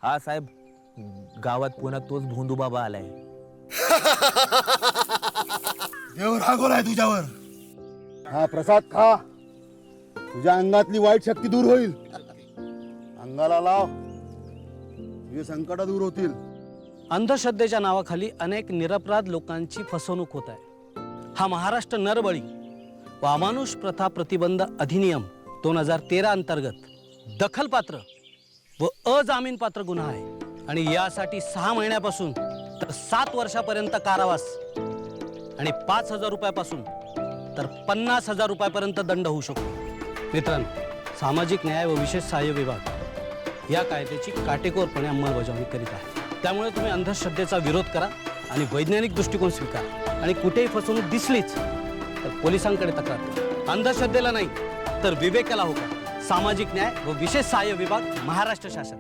हा साहेब, गावात पुन्हा तोच भोंदू बाबा आलाय. देव रागवलाय तुझ्यावर. हा प्रसाद खा, तुझ्या अंगातली वाईट शक्ती दूर होईल. अंगाला लाव, तुझे संकट दूर होतील. अंधश्रद्धेच्या नावाखाली अनेक निरपराध लोकांची फसवणूक होत आहे. हा महाराष्ट्र नरबळी व अमानुष प्रथा प्रतिबंध अधिनियम 2013 अंतर्गत दखलपात्र व अजामीनपात्र गुन्हा आहे आणि यासाठी 6 महिन्यापासून तर 7 वर्षापर्यंत कारावास आणि 5,000 रुपयापासून तर 50,000 रुपयापर्यंत दंड होऊ शकतो. मित्रांनो, सामाजिक न्याय व विशेष सहाय्य विभाग या कायद्याची काटेकोरपणे अंमलबजावणी करीत आहे. त्यामुळे तुम्ही अंधश्रद्धेचा विरोध करा आणि वैज्ञानिक दृष्टिकोन स्वीकारा आणि कुठेही फसवणूक दिसलीच तर पोलिसांकडे तक्रार करा. अंधश्रद्धेला नाही तर विवेकाला होका. सामाजिक न्याय व विशेष सहाय्य विभाग, महाराष्ट्र शासन.